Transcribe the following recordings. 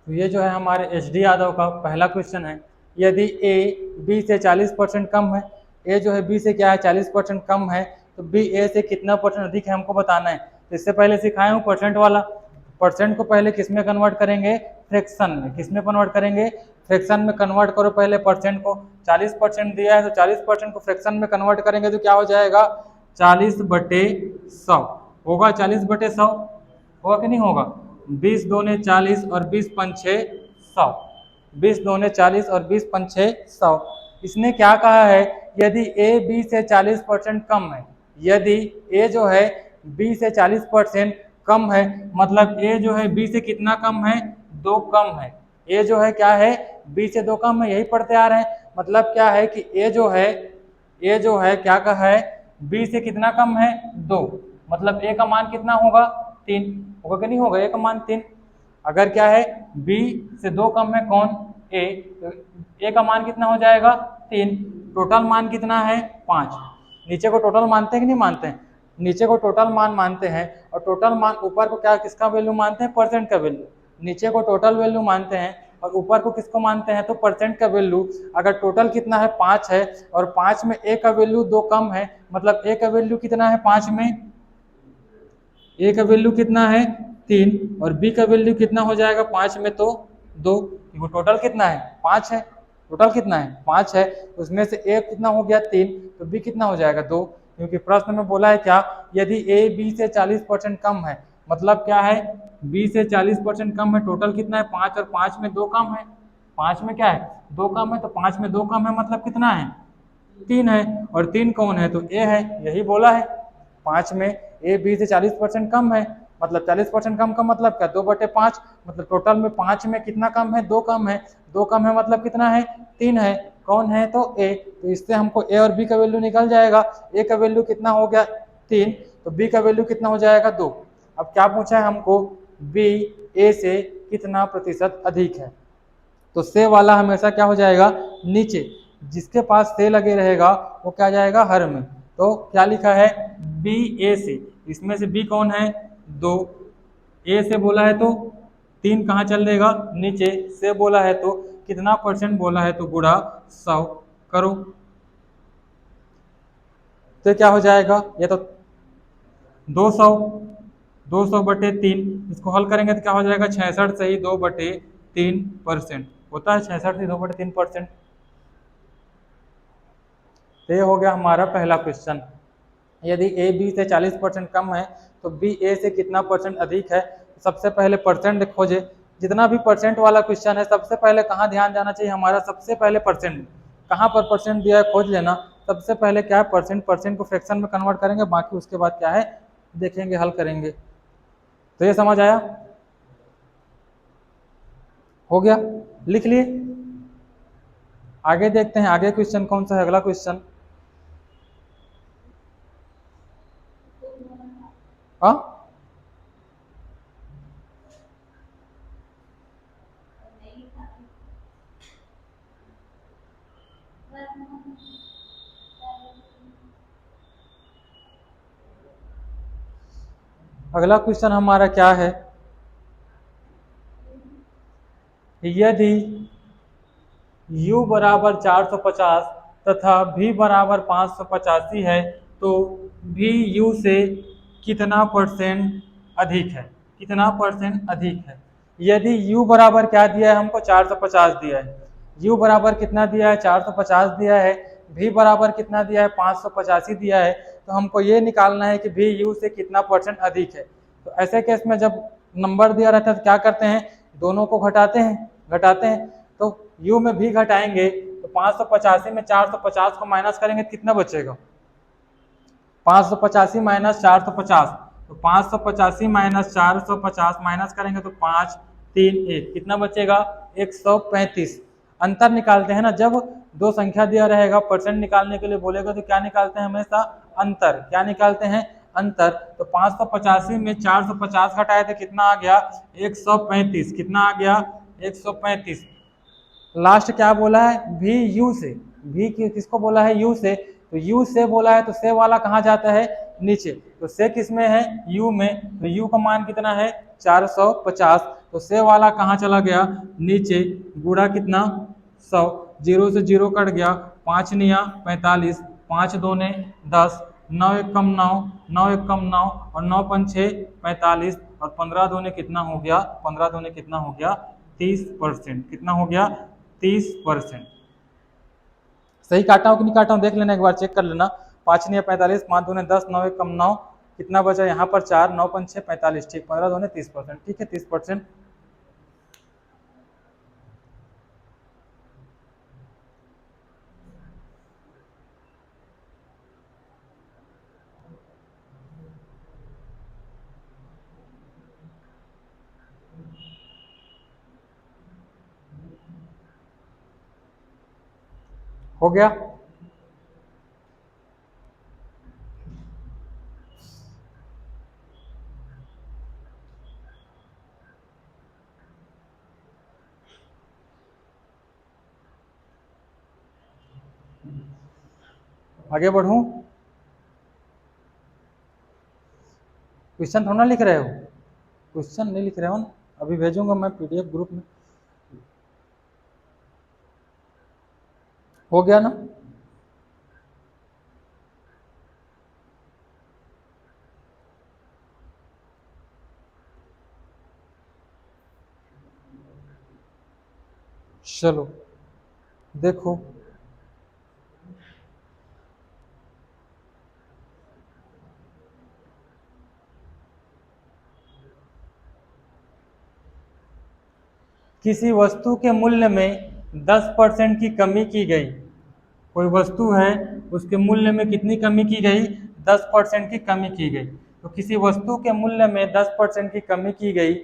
तो ये जो है हमारे एच डी यादव का पहला क्वेश्चन है। यदि ए बी से 40% कम है, ए जो है बी से क्या है 40% कम है, तो बी ए से कितना परसेंट अधिक है हमको बताना है। तो इससे पहले सिखाया हूँ परसेंट वाला। परसेंट को पहले किस में कन्वर्ट करेंगे, फ्रैक्शन में। किस में कन्वर्ट करेंगे, फ्रैक्शन में कन्वर्ट करो पहले परसेंट को। 40% दिया है तो 40% को फ्रैक्शन में कन्वर्ट करेंगे तो क्या हो जाएगा 40/100 होगा। 40/100 होगा कि नहीं होगा। 20 दूने 40 और 20 पंचे 100। 20 दूने 40 और 20 पंचे 100। इसने क्या कहा है, यदि ए बी से 40% कम है, यदि ए जो है बी से 40% कम है, मतलब ए जो है बी से कितना कम है, 2 कम है। ए जो है क्या है, बी से 2 कम है, यही पढ़ते आ रहे हैं। मतलब क्या है कि ए जो है क्या कहा है, बी से कितना कम है, 2। मतलब ए का मान कितना होगा, 3 होगा कि नहीं होगा, ए का मान 3। अगर क्या है बी से 2 कम है कौन, ए, तो ए का मान कितना हो जाएगा 3। टोटल मान कितना है 5। नीचे को टोटल मानते हैं कि नहीं मानते हैं, नीचे को टोटल मान मानते हैं। और टोटल मान ऊपर को क्या किसका वैल्यू मानते हैं, परसेंट का वैल्यू। नीचे को टोटल वैल्यू मानते हैं और ऊपर को किसको मानते हैं, तो परसेंट का वैल्यू। अगर टोटल कितना है 5 है और 5 में ए का वैल्यू 2 कम है, मतलब ए का वैल्यू कितना है 5 में, ए का वैल्यू कितना है 3 और बी का वैल्यू कितना हो जाएगा 5 में तो 2। वो टोटल कितना है 5 है, टोटल कितना है 5 है, उसमें से ए कितना हो गया 3, तो बी कितना हो जाएगा 2। क्योंकि प्रश्न में बोला है क्या, यदि ए बी से 40% कम है, मतलब क्या है बी से 40% कम है, टोटल कितना है 5 और 5 में 2 कम है। 5 में क्या है 2 कम है, तो 5 में 2 कम है मतलब कितना है 3 है। और 3 कौन है, तो ए है, यही बोला है। 5 में ए बी से 40% कम है, मतलब 40% कम का मतलब क्या 2/5, मतलब टोटल में 5 में कितना कम है, 2 कम है। 2 कम है मतलब कितना है 3 है। कौन है, तो ए। तो इससे हमको ए और बी का वैल्यू निकल जाएगा। ए का वैल्यू कितना हो गया 3, तो बी का वैल्यू कितना हो जाएगा 2। अब क्या पूछा है हमको, बी ए से कितना प्रतिशत अधिक है। तो से वाला हमेशा क्या हो जाएगा नीचे, जिसके पास से लगे रहेगा वो क्या जाएगा हर में। तो क्या लिखा है बी ए से, इसमें से बी कौन है 2, ए से बोला है तो 3 कहाँ चल देगा नीचे, से बोला है तो कितना परसेंट बोला है तो गुणा 100 करो। तो क्या हो जाएगा, ये तो 200, 200/3, इसको हल करेंगे तो क्या हो जाएगा 66 से ही 2/3% होता है, 66 से 2/3%। तो ये हो गया हमारा पहला क्वेश्चन। यदि ए बी से 40% कम है तो बी ए से कितना परसेंट अधिक है। सबसे पहले परसेंट खोजे। जितना भी परसेंट वाला क्वेश्चन है सबसे पहले कहाँ ध्यान जाना चाहिए हमारा, सबसे पहले परसेंट, कहाँ पर परसेंट दिया है खोज लेना। सबसे पहले क्या है परसेंट, परसेंट को फ्रैक्शन में कन्वर्ट करेंगे, बाकी उसके बाद क्या है देखेंगे हल करेंगे। तो ये समझ आया, हो गया, लिख लिए। आगे देखते हैं आगे क्वेश्चन कौन सा है, अगला क्वेश्चन। हाँ अगला क्वेश्चन हमारा क्या है, यदि u बराबर 450 तथा v बराबर 585 है तो v u से कितना परसेंट अधिक है, कितना परसेंट अधिक है। यदि u बराबर क्या दिया है हमको 450 दिया है, u बराबर कितना दिया है 450 दिया है, v बराबर कितना दिया है 585 दिया है, तो हमको ये निकालना है कि v u से कितना परसेंट अधिक है। तो ऐसे केस में जब नंबर दिया रहता है तो क्या करते हैं, दोनों को घटाते हैं। तो u में भी घटाएंगे तो 585 में 450 को माइनस करेंगे तो कितना बचेगा, 585 माइनस 450, तो 585 माइनस 450 माइनस करेंगे तो 5 3 1 कितना बचेगा 135। अंतर निकालते हैं ना, जब दो संख्या दिया रहेगा परसेंट निकालने के लिए बोलेगा तो क्या निकालते हैं हमेशा अंतर, क्या निकालते हैं अंतर। तो 585 में 450 घटाए तो कितना आ गया 135, कितना आ गया 135। लास्ट क्या बोला है भी u से, भी किसको बोला है u से, तो u से बोला है तो से वाला कहाँ जाता है नीचे, तो से किसमें है, यू में, तो यू का मान कितना है 450, तो से वाला कहाँ चला गया, नीचे, गुणा कितना 100, 0 से 0 कट गया, 5 निया 45, 5 दूने 10, 9 एक कम 9, 9 एक कम 9 और 9 पंचे 45 और 15 दूने कितना हो गया, 15 दूने कितना हो गया 30%, कितना हो गया 30%। सही काटा हूँ कि नहीं काटा हूँ देख लेना, एक बार चेक कर लेना। 5 निया 45, 5 दूने 10, 9 एक कम 9, कितना बचा यहाँ पर 4, 9 पंचे 45, ठीक, 15 दूने 30%, ठीक है 30%। हो गया, आगे बढ़ूं, क्वेश्चन थोड़ा लिख रहे हो, क्वेश्चन नहीं लिख रहे हो ना, अभी भेजूंगा मैं पीडीएफ ग्रुप में। हो गया ना, चलो देखो, किसी वस्तु के मूल्य में 10% की कमी की गई, कोई वस्तु है उसके मूल्य में कितनी कमी की गई, 10% की कमी की गई, तो किसी वस्तु के मूल्य में 10% की कमी की गई,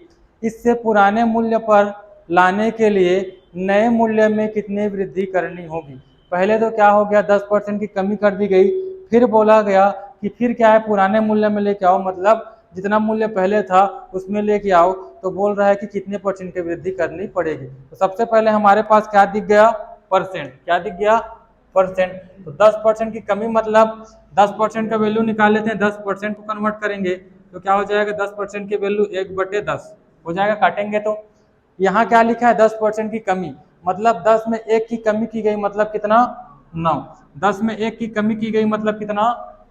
इससे पुराने मूल्य पर लाने के लिए नए मूल्य में कितनी वृद्धि करनी होगी। पहले तो क्या हो गया, 10% की कमी कर दी गई, फिर बोला गया कि फिर क्या है, पुराने मूल्य में लेके आओ, मतलब जितना मूल्य पहले था उसमें लेके आओ, तो बोल रहा है कि कितने परसेंट की वृद्धि करनी पड़ेगी। तो सबसे पहले हमारे पास क्या दिख गया, परसेंट, क्या दिख गया, परसेंट, तो 10% की कमी मतलब 10% का वैल्यू निकाल लेते हैं, 10% को कन्वर्ट करेंगे तो क्या हो जाएगा, 10% की वैल्यू 1/10 हो जाएगा, काटेंगे तो यहाँ क्या लिखा है, 10% की कमी, मतलब 10 में 1 की कमी की गई, मतलब कितना 9, 10 में 1 की कमी की गई मतलब कितना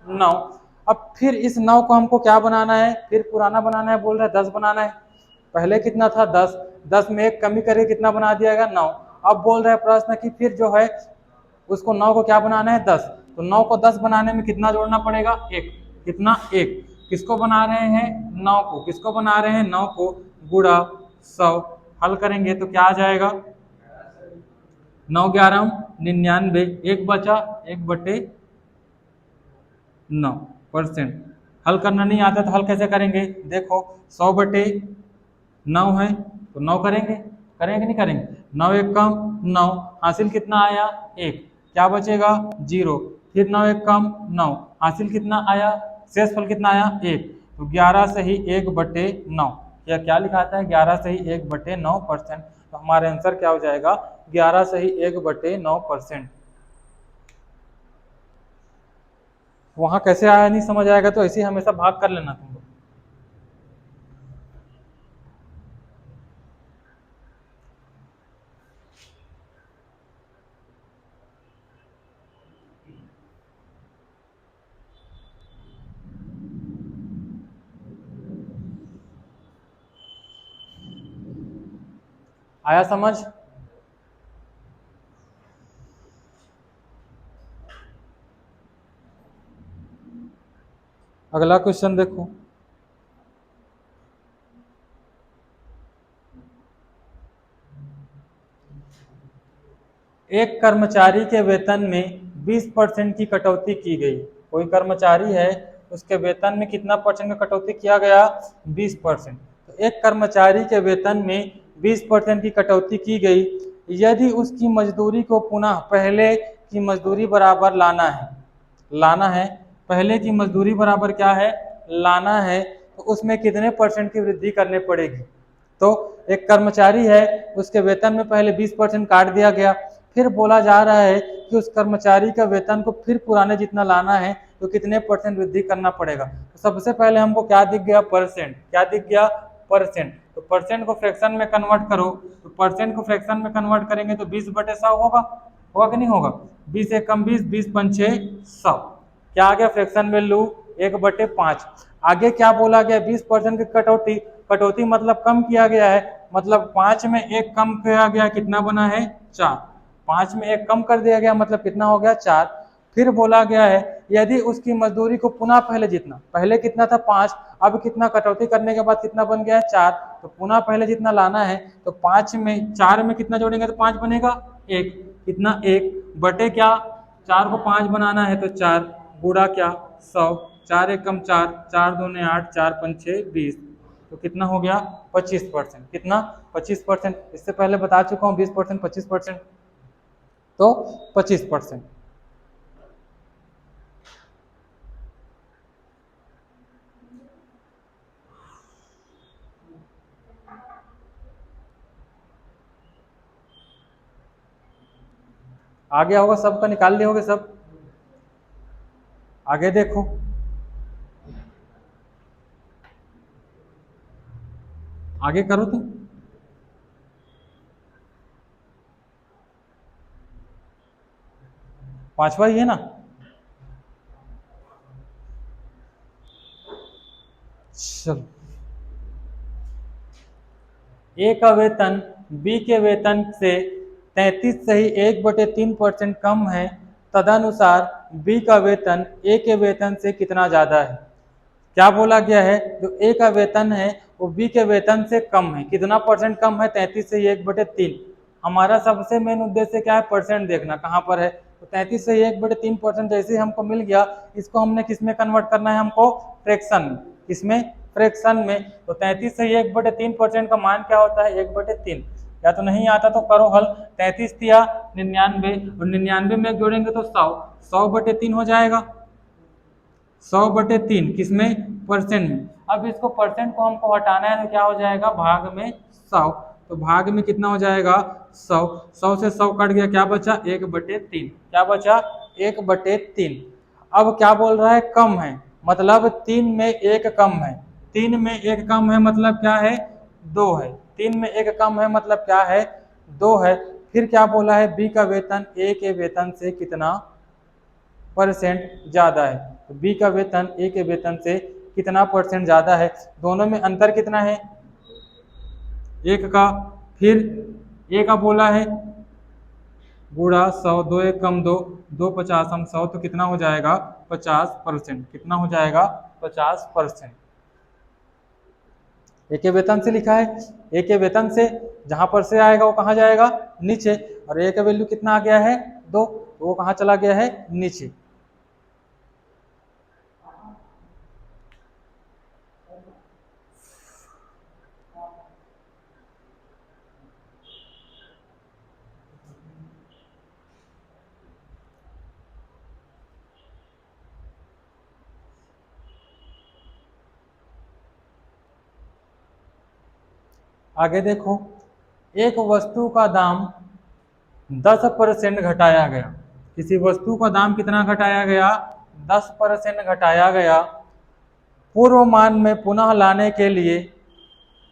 9। अब फिर इस 9 को हमको क्या बनाना है, फिर पुराना बनाना है, बोल रहा है 10 बनाना है, पहले कितना था 10, 10 में 1 कमी करके कितना बना दिया गया 9। अब बोल रहा है प्रश्न कि फिर जो है उसको 9 को क्या बनाना है 10, तो 9 को 10 बनाने में कितना जोड़ना पड़ेगा, 1, कितना 1, किसको बना रहे हैं 9 को, किसको बना रहे हैं 9 को, गुणा 100, हल करेंगे तो क्या आ जाएगा, 9 11 99, 1 बचा 1/9%। हल करना नहीं आता तो हल कैसे करेंगे, देखो 100/9 है तो 9 करेंगे, करेंगे कि नहीं करेंगे, 9 एक कम 9, हासिल कितना आया 1, क्या बचेगा 0, फिर 9 एक कम 9, हासिल कितना आया, शेषफल कितना आया 1, तो 11 से ही 1/9, या क्या लिखाता है 11 से ही 1/9%, तो हमारा आंसर क्या हो जाएगा 11 से ही 1/9%। वहां कैसे आया नहीं समझ आएगा तो ऐसे ही हमेशा भाग कर लेना तुम लोग। आया समझ, अगला क्वेश्चन देखो, एक कर्मचारी के वेतन में 20% की कटौती की गई, कोई कर्मचारी है उसके वेतन में कितना परसेंट का कटौती किया गया 20%, तो एक कर्मचारी के वेतन में 20% की कटौती की गई, यदि उसकी मजदूरी को पुनः पहले की मजदूरी बराबर लाना है, पहले की मजदूरी बराबर क्या है लाना है, तो उसमें कितने परसेंट की वृद्धि करनी पड़ेगी। तो एक कर्मचारी है उसके वेतन में पहले 20% काट दिया गया, फिर बोला जा रहा है कि उस कर्मचारी का वेतन को फिर पुराने जितना लाना है, तो कितने परसेंट वृद्धि करना पड़ेगा। तो सबसे पहले हमको क्या दिख गया, परसेंट। क्या दिख गया, परसेंट। तो परसेंट को फ्रैक्शन में कन्वर्ट करो, तो परसेंट को फ्रैक्शन में कन्वर्ट करेंगे तो 20/100 होगा, होगा कि नहीं होगा। 20 एक कम 20, 20 पंचे 100। क्या आ गया फ्रैक्शन वैल्यू, 1/5। आगे क्या बोला गया, 20% की कटौती। कटौती मतलब कम किया गया है, मतलब 5 में 1 कम किया गया, कितना बना है 4। 5 में 1 कम कर दिया गया मतलब कितना हो गया 4। फिर बोला गया है यदि उसकी मजदूरी को पुनः पहले जितना, पहले कितना था 5, अब कितना कटौती करने के बाद कितना बन गया है 4, तो पुनः पहले जितना लाना है तो 5 में 4 में कितना जोड़ेंगे तो 5 बनेगा 1, कितना 1 बटे क्या, 4 को 5 बनाना है तो 4 गुणा क्या 100, 4 एक कम 4, 4 दूने 8, 4 पंचे 20, तो कितना हो गया 25%। कितना 25%। इससे पहले बता चुका हूँ 20% 25%, तो 25%। आ गया होगा, सबका निकाल लिए होगे सब। आगे देखो, आगे करो तुम। पांचवा ही है ना, चलो। ए का वेतन बी के वेतन से 33 से ही 1/3% कम है, तदनुसार बी का वेतन ए के वेतन से कितना ज्यादा है। क्या बोला गया है, जो ए का वेतन है वो बी के वेतन से कम है, कितना परसेंट कम है, 33 से 1/3। हमारा सबसे मेन उद्देश्य क्या है, परसेंट देखना कहाँ पर है। तो 33 से 1/3% जैसे हमको मिल गया, इसको हमने किस में कन्वर्ट करना है, हमको फ्रैक्शन में। किसमें, फ्रैक्शन में। तो 33 से 1/3% का मान क्या होता है, 1/3। या तो नहीं आता तो करो हल, 33 दिया 99, और 99 में जोड़ेंगे तो 100, 100/3 हो जाएगा, 100/3 किसमें, परसेंट में। अब इसको परसेंट को हमको हटाना है तो क्या हो जाएगा, भाग में 100, तो भाग में कितना हो जाएगा 100, 100 से 100 कट गया, क्या बचा 1/3, क्या बचा 1/3। अब क्या बोल रहा है, कम है, मतलब 3 में 1 कम है, 3 में 1 कम है मतलब क्या है 2 है, 3 में 1 कम है मतलब क्या है 2 है। फिर क्या बोला है, बी का वेतन ए के वेतन से कितना परसेंट ज्यादा है। तो बी का वेतन ए के वेतन से कितना परसेंट ज्यादा है, दोनों में अंतर कितना है 1 का। फिर ए का बोला है गुणा 100, 2 एक कम 2, 2 50 हम 100, तो कितना हो जाएगा 50%। कितना हो जाएगा 50%। ए के वेतन से लिखा है, ए के वेतन से जहां पर से आएगा वो कहाँ जाएगा, नीचे। और ए का वैल्यू कितना आ गया है 2, तो वो कहाँ चला गया है, नीचे। आगे देखो, एक वस्तु का दाम 10% घटाया गया। किसी वस्तु का दाम कितना घटाया गया, 10% घटाया गया। पूर्व मान में पुनः लाने के लिए,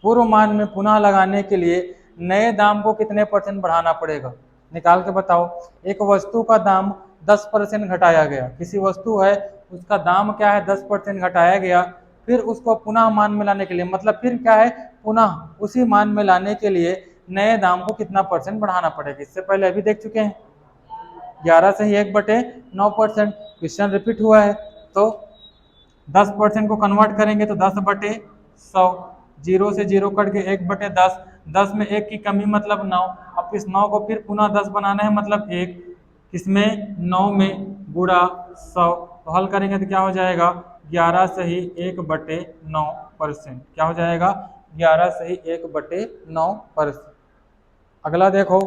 पूर्व मान में पुनः लगाने के लिए नए दाम को कितने परसेंट बढ़ाना पड़ेगा, निकाल के बताओ। एक वस्तु का दाम 10% घटाया गया, किसी वस्तु है उसका दाम क्या है 10% घटाया गया, फिर उसको पुनः मान में लाने के लिए, मतलब फिर क्या है पुनः उसी मान में लाने के लिए नए दाम को कितना परसेंट बढ़ाना पड़ेगा। इससे पहले अभी देख चुके हैं, 11 से ही 1/9%। क्वेश्चन रिपीट हुआ है, तो 10% को कन्वर्ट करेंगे तो 10/100, 0 से 0 कट के 1/10, 10 में 1 की कमी मतलब 9। अब इस 9 को फिर पुनः 10 बनाना है मतलब 1, किसमें 9 में गुणा 100, तो हल करेंगे तो क्या हो जाएगा 11 से ही 1/9%। क्या हो जाएगा 11 से ही 1/9%। अगला देखो,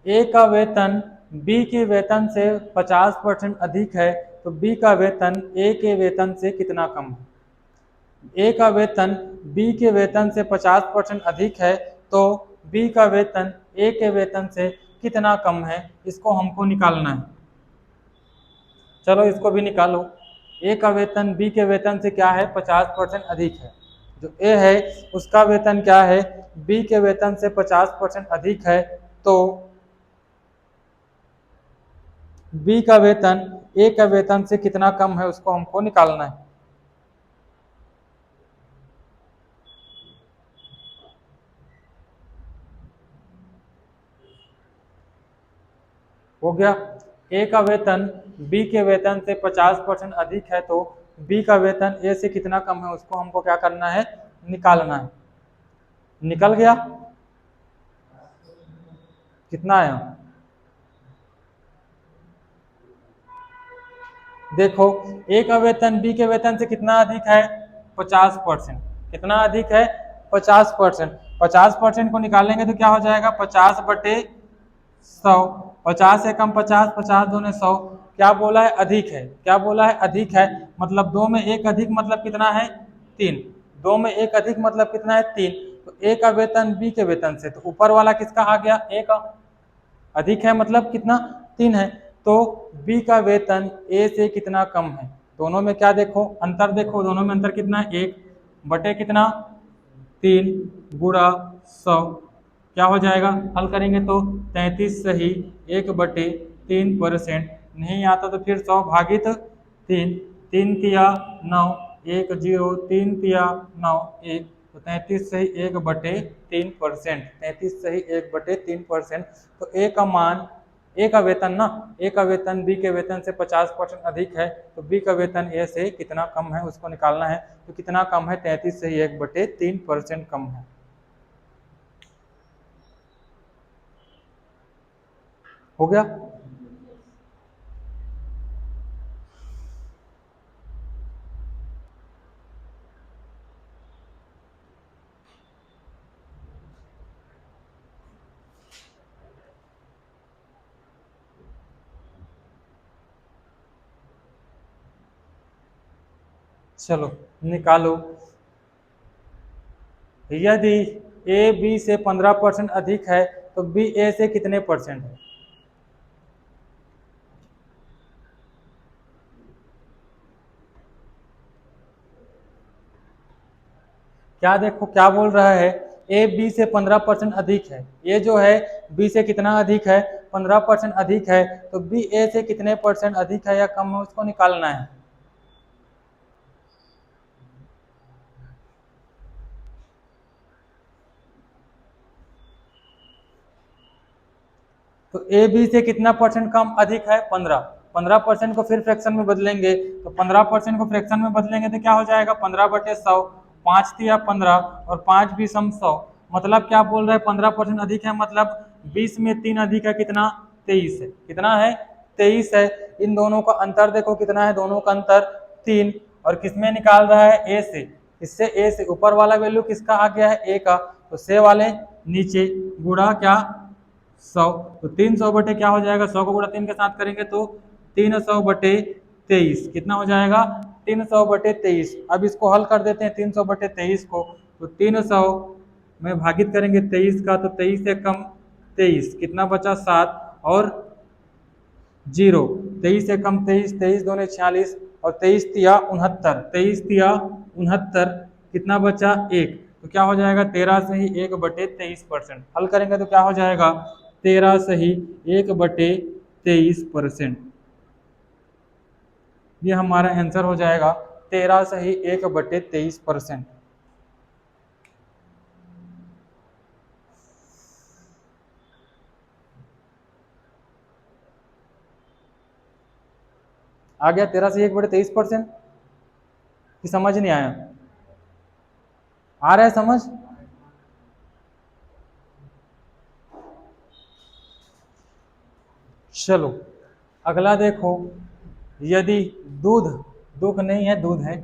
ए का वेतन बी के वेतन से 50% अधिक है, तो बी का वेतन ए के वेतन से कितना कम है। ए का वेतन बी के वेतन से 50% अधिक है तो बी का वेतन ए के वेतन से कितना कम है, इसको हमको निकालना है। चलो इसको भी निकालो। ए का वेतन बी के वेतन से क्या है, 50% अधिक है। जो ए है उसका वेतन क्या है, बी के वेतन से 50% अधिक है, तो बी का वेतन ए का वेतन से कितना कम है उसको हमको निकालना है। हो गया। ए का वेतन बी के वेतन से 50% अधिक है तो बी का वेतन ए से कितना कम है उसको हमको क्या करना है, निकालना है। निकल गया, कितना आया, देखो ए का वेतन बी के वेतन से कितना अधिक है, 50%। कितना अधिक है, 50%। 50% को निकालेंगे तो क्या हो जाएगा, 50/100। 50 से कम 50, 50 दूने 100। क्या बोला है, अधिक है। क्या बोला है, अधिक है। मतलब दो में एक अधिक मतलब कितना है, 3। दो में एक अधिक मतलब कितना है, 3। तो ए का वेतन बी के वेतन से, तो ऊपर वाला किसका आ गया, ए का। अधिक है मतलब कितना, 3 है। तो बी का वेतन ए से कितना कम है, दोनों में क्या देखो, अंतर देखो, दोनों में अंतर कितना है, 1/, कितना, 3 गुणा 100। क्या हो जाएगा, हल करेंगे तो 33 सही 1/3%। नहीं आता तो फिर 100 भागित 3। 3 तिया 9, 1 0, 3 तिया 9 1, तो 33 सही 1/3%। 33 सही 1/3%। तो ए का मान, ए का वेतन ना, ए का वेतन बी के वेतन से 50% अधिक है तो बी का वेतन ए से कितना कम है उसको निकालना है। तो कितना कम है, 33 सही 1/3% कम है। हो गया। चलो निकालो। यदि ए बी से 15% अधिक है तो बी ए से कितने परसेंट है। क्या देखो क्या बोल रहा है, ए बी से 15% अधिक है। ए जो है बी से कितना अधिक है, 15% अधिक है। तो बी ए से कितने परसेंट अधिक है या कम है उसको निकालना है। तो ए बी से कितना परसेंट कम अधिक है, 15। 15% को फिर फ्रैक्शन में बदलेंगे, तो 15% को फ्रैक्शन में बदलेंगे तो क्या हो जाएगा, 15/100। 5 तिया 15 और 5 बीस हम 100। मतलब क्या बोल रहे हैं, 15% अधिक है मतलब 20 में 3 अधिक है, कितना, 23 है। कितना है, 23 है। इन दोनों का अंतर देखो कितना है, दोनों का अंतर 3। और किसमें निकाल रहा है, ए से। इससे ए से ऊपर वाला वैल्यू किसका आ गया है, ए का, तो से वाले नीचे गुणा क्या, 100। तो 300 क्या हो जाएगा, 100 को गुणा 3 के साथ करेंगे तो 300/23 कितना हो जाएगा, 300/23। अब इसको हल कर देते हैं 300/23 को। तो 300 में भागित करेंगे 23 का, तो 23 से कम 23 कितना बचा, 7 और 0। 23 से कम 23, 23 दूने 46 और 23 तिया 69, 23 तिया 69 कितना बचा, 1। तो क्या हो जाएगा, 13 से ही 1/23%। हल करेंगे तो क्या हो जाएगा, 13 से ही 1/23%। ये हमारा आंसर हो जाएगा 13 से ही 1/23%। आ गया 13 से 1/23%, कि समझ नहीं आया, आ रहा है समझ। चलो अगला देखो, यदि दूध, दुख नहीं है दूध है,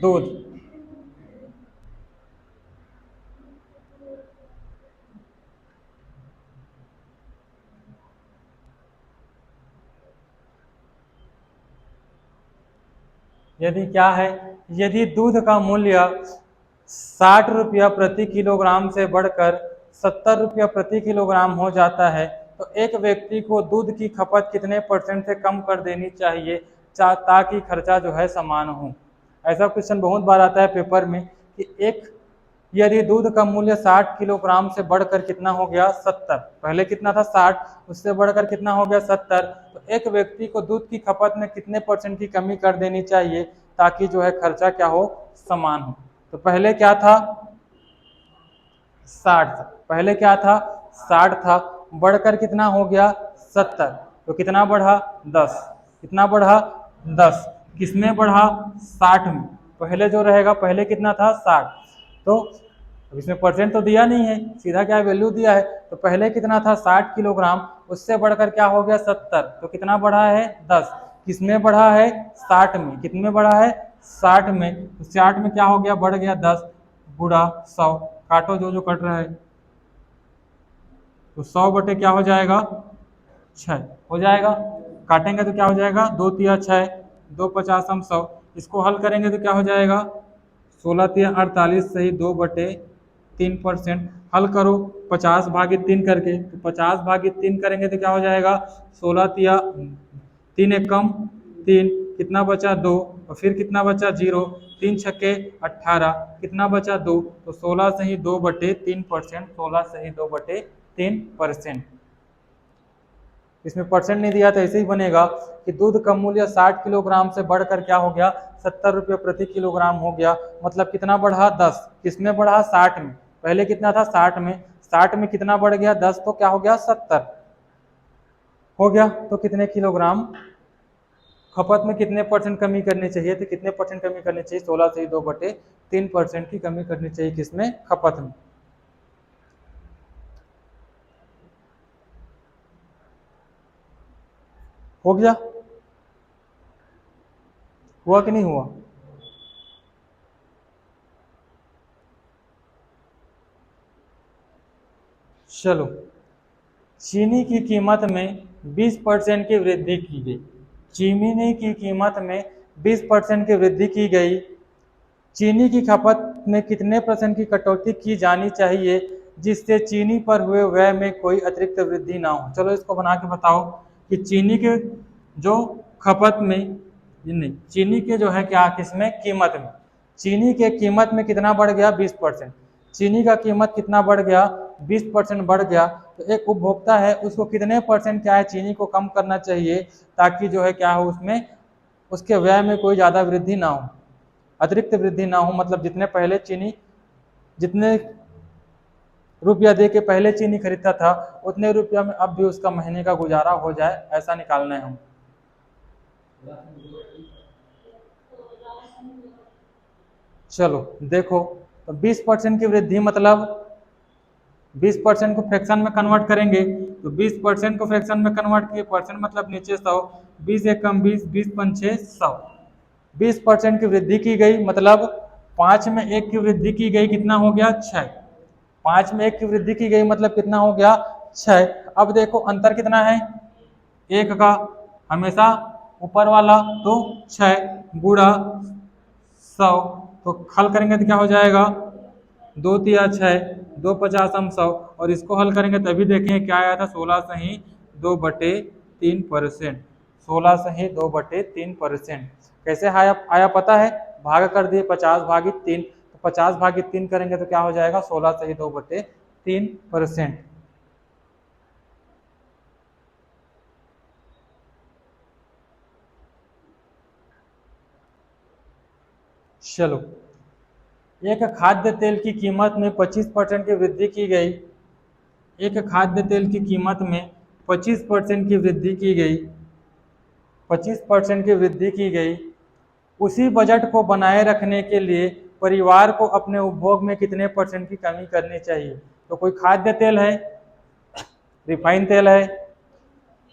दूध यदि क्या है, यदि दूध का मूल्य 60 रुपया प्रति किलोग्राम से बढ़कर 70 रुपया प्रति किलोग्राम हो जाता है तो एक व्यक्ति को दूध की खपत कितने % से कम कर देनी चाहिए ताकि खर्चा जो है समान हो। ऐसा क्वेश्चन बहुत बार आता है पेपर में कि यदि दूध का मूल्य 60 किलोग्राम से बढ़कर कितना हो गया 70, पहले कितना था 60, उससे बढ़कर कितना हो गया 70, तो एक व्यक्ति को दूध की खपत में कितने % की कमी कर देनी चाहिए ताकि जो है खर्चा क्या हो, समान हो। तो पहले क्या था 60 था, पहले क्या था 60 था, बढ़कर कितना हो गया 70, तो कितना बढ़ा 10, कितना बढ़ा 10, किसमें बढ़ा 60 में। पहले जो रहेगा, पहले कितना था 60, तो अब इसमें % तो दिया नहीं है, सीधा क्या वैल्यू दिया है, तो पहले कितना था 60 किलोग्राम, उससे बढ़कर क्या हो गया 70, तो कितना बढ़ा है 10, किसमें बढ़ा है 60 में, कितने में बढ़ा है 60 में, तो 60 में क्या हो गया, बढ़ गया 10 गुणा 100, काटो जो जो कट रहा है, तो 100 बटे क्या हो जाएगा 6 हो जाएगा, काटेंगे तो क्या हो जाएगा 2 तिया 6, 2 50 हम 100, इसको हल करेंगे तो क्या हो जाएगा 16 तिया 48 सही 2 बटे 3%, हल करो 50 भागित 3 करके, तो 50 भागित 3 करेंगे तो क्या हो जाएगा 16 तिया 3 एक कम 3, कितना बचा 2, और फिर कितना बचा 0, 3 छक्के 18, कितना बचा 2, तो 16 से ही 2 बटे 3%, 16 से ही 2 बटे 3%। इसमें % नहीं दिया तो ऐसे ही बनेगा कि दूध का मूल्य 60 किलोग्राम से बढ़कर क्या हो गया 70 रुपये प्रति किलोग्राम हो गया, मतलब कितना बढ़ा 10, किसमें बढ़ा 60 में, पहले कितना था 60 में, 60 में कितना बढ़ गया 10, तो क्या हो गया 70 हो गया, तो कितने किलोग्राम खपत में कितने % कमी करनी चाहिए, तो कितने % कमी करनी चाहिए 16 से 2 बटे 3% की कमी करनी चाहिए किसमें, खपत में। हो गया, हुआ कि नहीं हुआ, चलो चीनी की कीमत में 20% की वृद्धि की गई, चीनी की कीमत में 20% की वृद्धि की गई, चीनी की खपत में कितने % की कटौती की जानी चाहिए जिससे चीनी पर हुए व्यय में कोई अतिरिक्त वृद्धि ना हो। चलो इसको बना के बताओ कि चीनी के जो खपत में, नहीं चीनी के जो है क्या किसमें कीमत में, चीनी के कीमत में कितना बढ़ गया 20%, चीनी का कीमत कितना बढ़ गया 20% बढ़ गया, तो एक उपभोक्ता है उसको कितने % क्या है चीनी को कम करना चाहिए ताकि जो है क्या हो उसमें उसके व्यय में कोई ज़्यादा वृद्धि ना हो, अतिरिक्त वृद्धि ना हो, मतलब जितने पहले चीनी जितने रुपया दे के पहले चीनी खरीदता था उतने रुपया में अब भी उसका महीने का गुजारा हो जाए, ऐसा निकालना है हम। चलो देखो, तो 20% की वृद्धि मतलब 20% को फ्रैक्शन में कन्वर्ट करेंगे, तो 20% को फ्रैक्शन में कन्वर्ट किए, परसेंट मतलब नीचे 100, 20 एकम 20, 20 पंचे 100, 20% की वृद्धि की गई, मतलब 5 में 1 की वृद्धि की गई, कितना हो गया 6, 5 में 1 की वृद्धि की गई मतलब कितना हो गया 6। अब देखो अंतर कितना है 1 का, हमेशा ऊपर वाला, तो 6 गुणा 100, तो हल करेंगे तो क्या हो जाएगा 2 तिया 6, 2 50 हम 100, और इसको हल करेंगे तभी देखेंगे क्या आया था 16 से ही 2 बटे 3%, 16 से ही 2 बटे 3%। कैसे आया पता है, भाग कर दिए 50 भागित 3, तो 50 भागित 3 करेंगे तो क्या हो जाएगा 16 से ही 2 बटे 3%। चलो एक खाद्य तेल की कीमत में 25% की वृद्धि की गई, एक खाद्य तेल की कीमत में 25% की वृद्धि की गई, 25% की वृद्धि की गई, उसी बजट को बनाए रखने के लिए परिवार को अपने उपभोग में कितने % की कमी करनी चाहिए। तो कोई खाद्य तेल है, रिफाइन तेल है,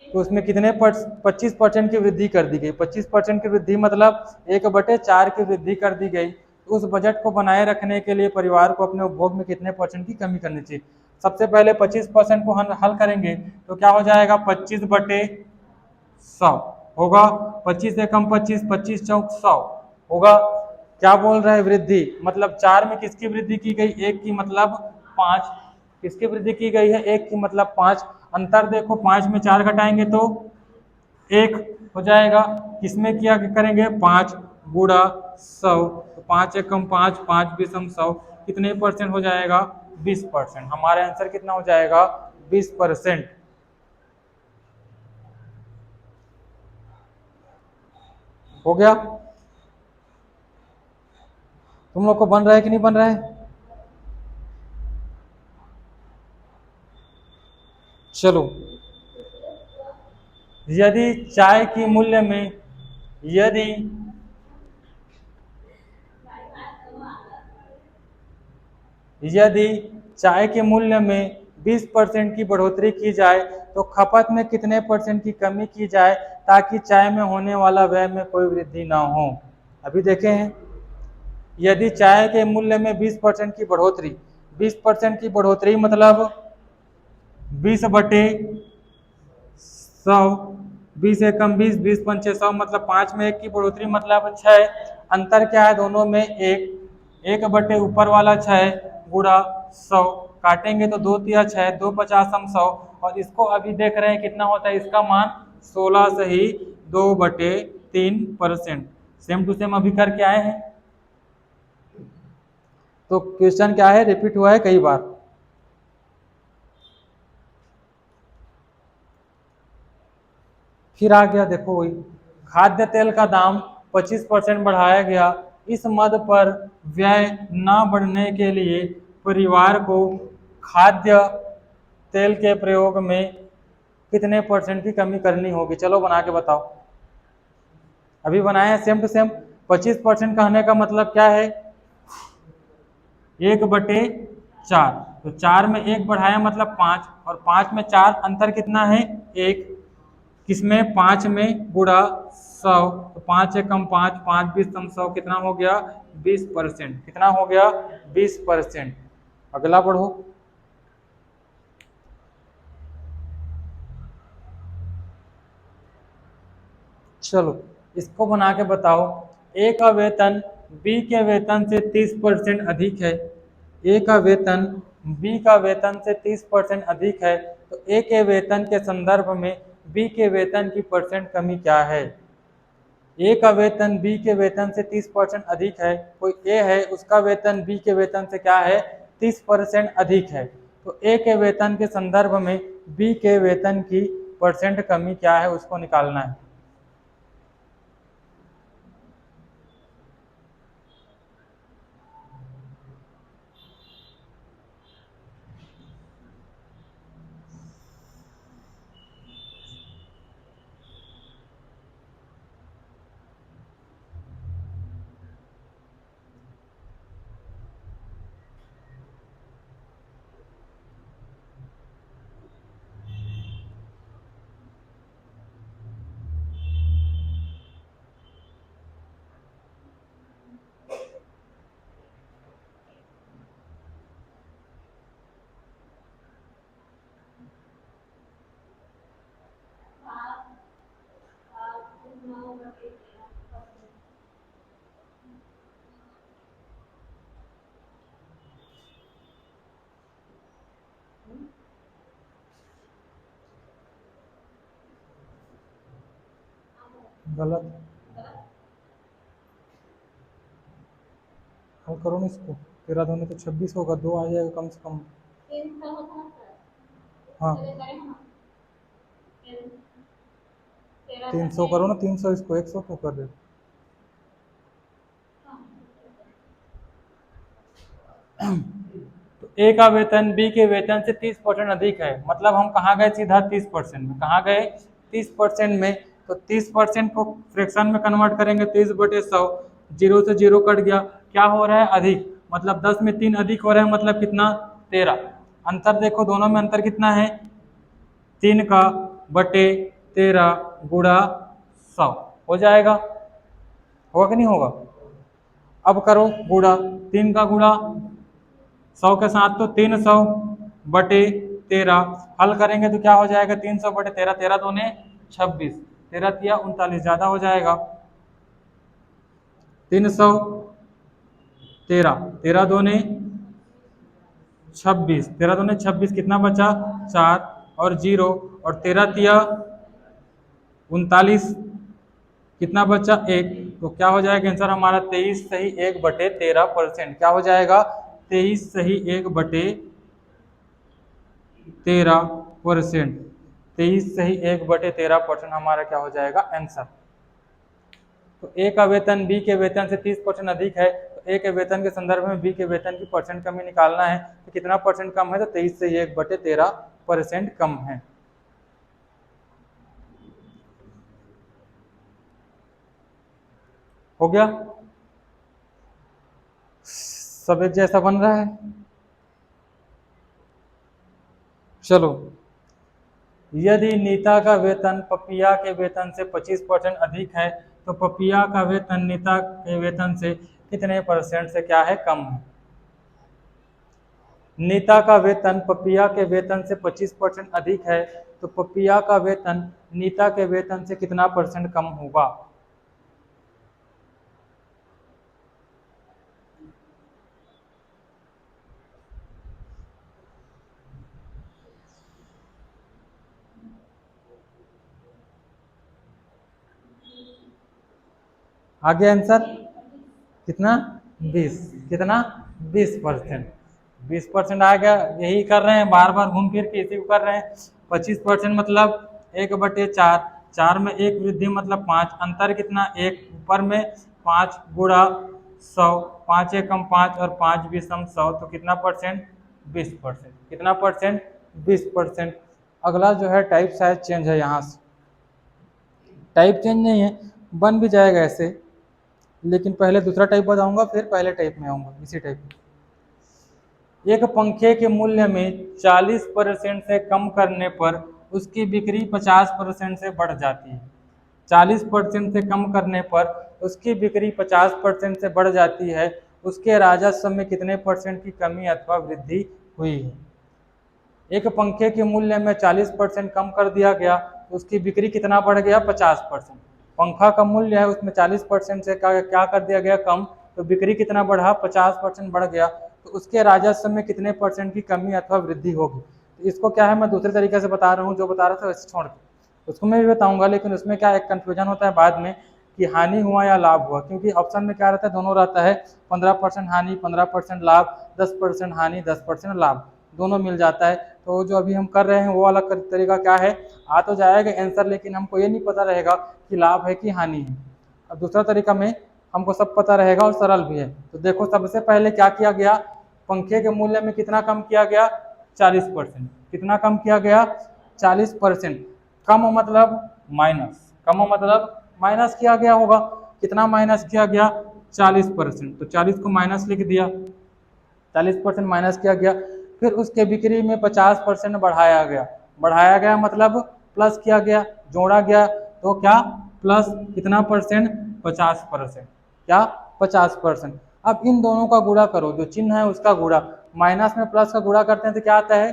तो उसमें कितने 25% की वृद्धि कर दी गई, 25% की वृद्धि मतलब 1/4 की वृद्धि कर दी गई। तो उस बजट को बनाए रखने के लिए परिवार को अपने उपभोग में कितने % की कमी करनी चाहिए। सबसे पहले 25% को हल करेंगे तो क्या हो जाएगा 25/100 होगा, 25 एकम 25, 25 चौक 100, होगा। क्या बोल रहा है, वृद्धि, मतलब 4 में किसकी वृद्धि की गई, 1 की, मतलब 5। किसकी वृद्धि की गई है, 1 की, मतलब 5। अंतर देखो, 5 में 4 घटाएंगे तो 1 हो जाएगा। किसमें किया करेंगे, 5 गुणा 100, तो 5 एकम 5, 5 बीसम 100, कितने परसेंट हो जाएगा, 20%। हमारा आंसर कितना हो जाएगा, 20%। हो गया। तुम लोग को बन रहा है कि नहीं बन रहा है। चलो, यदि चाय की मूल्य में, यदि यदि चाय के मूल्य में 20% की बढ़ोतरी की जाए तो खपत में कितने परसेंट की कमी की जाए ताकि चाय में होने वाला व्यय में कोई वृद्धि ना हो। अभी देखें हैं, यदि चाय के मूल्य में 20% की बढ़ोतरी, 20% की बढ़ोतरी मतलब 20/100, 20 एकम 20, 20 पंचे 100, मतलब 5 में 1 की बढ़ोतरी मतलब 6। अंतर क्या है दोनों में, 1 ऊपर वाला 6 गुणा 100, काटेंगे तो 2 तिया 6, 2 50 हम 100, और इसको अभी देख रहे हैं कितना होता है इसका मान, 16 से ही 2/3%। सेम टू सेम अभी करके आए हैं। तो क्वेश्चन क्या है, रिपीट हुआ है कई बार। फिर आ गया, देखो वही, खाद्य तेल का दाम 25% बढ़ाया गया। इस मद पर व्यय न बढ़ने के लिए परिवार को खाद्य तेल के प्रयोग में कितने परसेंट की कमी करनी होगी। चलो बना के बताओ। अभी बनाए हैं सेम टू सेम। 25% कहने का मतलब क्या है, 1/4, तो 4 में 1 बढ़ाया मतलब 5, और 5 में 4, अंतर कितना है, 1। किसमें, 5 में गुणा 100, तो 5 एकम 5, 5 बीस सम 100, कितना हो गया, 20%। कितना हो गया, 20%। अगला पढ़ो। चलो इसको बना के बताओ। ए का वेतन बी के वेतन से 30% अधिक है। ए का वेतन बी का वेतन से 30% अधिक है, तो ए के वेतन के संदर्भ में बी के वेतन की परसेंट कमी क्या है। ए का वेतन बी के वेतन से 30% अधिक है, कोई ए है उसका वेतन बी के वेतन से क्या है, 30% अधिक है, तो ए के वेतन के संदर्भ में बी के वेतन की परसेंट कमी क्या है, उसको निकालना है। गलत, हल करो ना इसको। 13 दूनी तो 26 होगा, 2 आ जाएगा कम से कम। हाँ 300 करो ना, 300, इसको 100 क्यों कर रहे हो। तो ए का वेतन बी के वेतन से 30% अधिक है, मतलब हम कहाँ गए, सीधा 30% में। कहाँ गए, 30% में। तो 30% को फ्रैक्शन में कन्वर्ट करेंगे, 30/100, 0 से 0 कट गया, क्या हो रहा है, अधिक, मतलब 10 में 3 अधिक हो रहा है, मतलब कितना, 13। अंतर देखो दोनों में, अंतर कितना है, 3/13 गुणा 100 हो जाएगा, होगा कि नहीं होगा। अब करो गुणा, 3 का गुणा 100 के साथ, तो 300/13 हल करेंगे तो क्या हो जाएगा, 300/13, 13 दूने 26, 13 तिया 39, ज़्यादा हो जाएगा। 313, 13 दूने 26, कितना बचा 4 और 0, और 13 तिया 39, कितना बचा 1। तो क्या हो जाएगा आंसर हमारा 23 सही 1/13%। क्या हो जाएगा 23 सही 1/13%। 23 सही 1/13% हमारा क्या हो जाएगा आंसर। तो ए का वेतन बी के वेतन से 30% अधिक है, तो ए के वेतन के संदर्भ में बी के वेतन की परसेंट कमी निकालना है। तो कितना परसेंट कम है, तो 23 से 1/13% कम है। हो गया, सब एक जैसा बन रहा है। चलो, यदि नीता का वेतन पपिया के वेतन से 25% अधिक है, तो पपिया का वेतन नीता के वेतन से कितने परसेंट से क्या है कम है। नीता का वेतन पपिया के वेतन से 25% अधिक है, तो पपिया का वेतन नीता के वेतन से कितना परसेंट कम होगा। आगे आंसर कितना 20, कितना 20%। 20% आ गया, यही कर रहे हैं बार बार घूम फिर के इसी को कर रहे हैं। 25% मतलब 1/4, 4 में 1 वृद्धि मतलब 5, अंतर कितना 1, ऊपर में 5 गुणा 100, 5 एकम 5 और 5 विषम 100, तो कितना परसेंट 20%। कितना परसेंट 20%। अगला जो है टाइप शायद चेंज है, यहाँ से टाइप चेंज नहीं है, बन भी जाएगा ऐसे, लेकिन पहले दूसरा टाइप बताऊंगा फिर पहले टाइप में आऊंगा इसी टाइप में। एक पंखे के मूल्य में 40% से कम करने पर उसकी बिक्री 50% से बढ़ जाती है। 40% से कम करने पर उसकी बिक्री 50% से बढ़ जाती है, उसके राजस्व में कितने परसेंट की कमी अथवा वृद्धि हुई है। एक पंखे के मूल्य में 40% कम कर दिया गया, तो उसकी बिक्री कितना बढ़ गया 50%। पंखा का मूल्य है उसमें 40% से क्या कर दिया गया कम, तो बिक्री कितना बढ़ा 50% बढ़ गया, तो उसके राजस्व में कितने परसेंट की कमी अथवा वृद्धि होगी। तो इसको क्या है मैं दूसरे तरीके से बता रहा हूँ, जो बता रहा था वैसे छोड़ के उसको मैं भी बताऊंगा, लेकिन उसमें क्या एक कन्फ्यूजन होता है बाद में कि हानि हुआ या लाभ हुआ, क्योंकि ऑप्शन में क्या रहता है दोनों रहता है, 15% हानि 15% लाभ, 10% हानि 10% लाभ, दोनों मिल जाता है। तो जो अभी हम कर रहे हैं वो वाला तरीका क्या है, आ तो जाएगा आंसर लेकिन हमको ये नहीं पता रहेगा कि लाभ है कि हानि है। अब दूसरा तरीका में हमको सब पता रहेगा और सरल भी है। तो देखो सबसे पहले क्या किया गया, पंखे के मूल्य में कितना कम किया गया 40%। कितना कम किया गया 40%। कम मतलब माइनस, कम मतलब माइनस किया गया होगा। कितना माइनस किया गया 40%, तो 40 को माइनस लिख दिया, 40% माइनस किया गया। फिर उसके बिक्री में 50% बढ़ाया गया, बढ़ाया गया मतलब प्लस किया गया, जोड़ा गया, तो क्या प्लस कितना परसेंट 50%। क्या 50%। अब इन दोनों का गुणा करो, जो चिन्ह है उसका गुणा, माइनस में प्लस का गुणा करते हैं तो क्या आता है,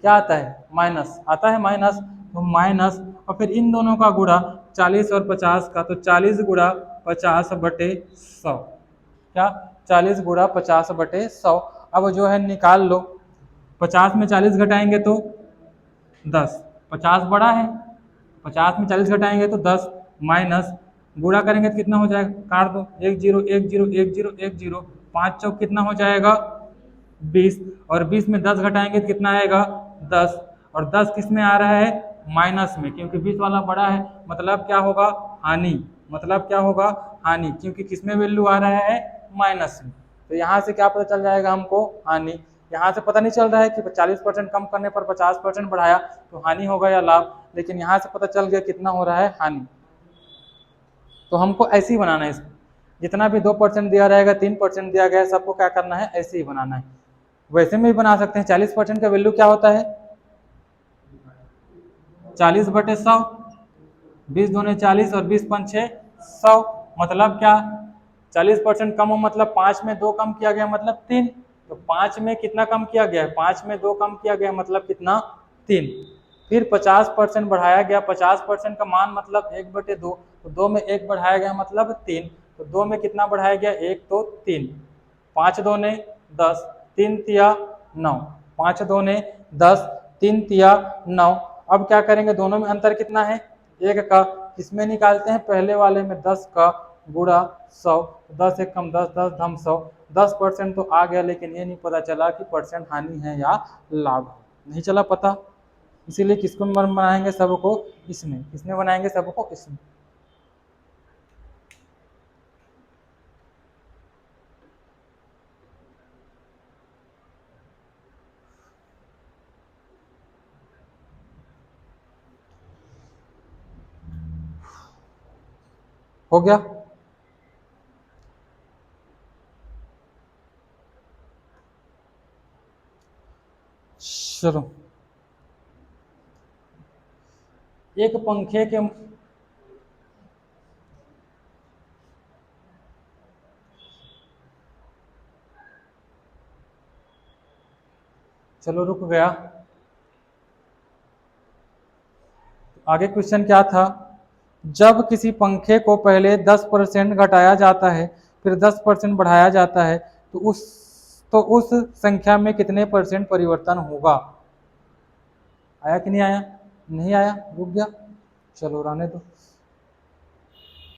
क्या आता है माइनस आता है, माइनस, तो माइनस, और फिर इन दोनों का गुणा 40 और 50 का, तो 40 गुणा 50/100। क्या 40 गुणा 50/100। अब जो है निकाल लो, 50 में 40 घटाएंगे तो 10, 50 बड़ा है, 50 में 40 घटाएंगे तो 10, माइनस गुणा करेंगे तो कितना हो जाएगा, काट दो, 1 0 1 0 1 0 1 0, 5 चौक कितना हो जाएगा 20, और 20 में 10 घटाएंगे तो कितना आएगा 10, और 10 किस में आ रहा है माइनस में, क्योंकि 20 वाला बड़ा है, मतलब क्या होगा हानि, मतलब क्या होगा हानि, क्योंकि किस में वैल्यू आ रहा है माइनस में। तो यहाँ से क्या पता चल जाएगा हमको हानि। यहाँ से पता नहीं चल रहा है कि 40% कम करने पर 50% बढ़ाया तो हानि होगा या लाभ, लेकिन यहाँ से पता चल गया कितना हो रहा है हानि। तो हमको ऐसे ही बनाना है इसको, जितना भी 2% दिया रहेगा 3% दिया गया है, सबको क्या करना है ऐसे ही बनाना है। वैसे में भी बना सकते हैं, 40% का वैल्यू क्या होता है 40/100, 20 दूने 40 और 20 पंचे 100, मतलब क्या 40% कम हो मतलब 5 में 2 कम किया गया मतलब 3, तो 5 में कितना कम किया गया है 5 में 2 कम किया गया मतलब कितना 3। फिर 50% बढ़ाया गया, 50% का मान मतलब 1/2, तो 2 में 1 बढ़ाया गया मतलब 3, तो 2 में कितना बढ़ाया गया, 1 तो 3, 5 दूने 10, 3 तिया 9, 5 दूने 10, 3 तिया 9। अब क्या करेंगे, दोनों में अंतर कितना है, 1 का, इसमें निकालते हैं पहले वाले में 10 का गुणा 100, 10 एक कम 10, 10 धम 100, 10% तो आ गया, लेकिन ये नहीं पता चला कि परसेंट हानि है या लाभ, नहीं चला पता। इसीलिए किसको बनाएंगे, सबको इसमें, किसमें बनाएंगे, सबको इसमें। हो गया। चलो, एक पंखे के, चलो रुक गया। आगे क्वेश्चन क्या था, जब किसी पंखे को पहले 10% घटाया जाता है फिर 10% बढ़ाया जाता है तो उस संख्या में कितने परसेंट परिवर्तन होगा। आया कि नहीं आया, नहीं आया, रुक गया, चलो रहने दो।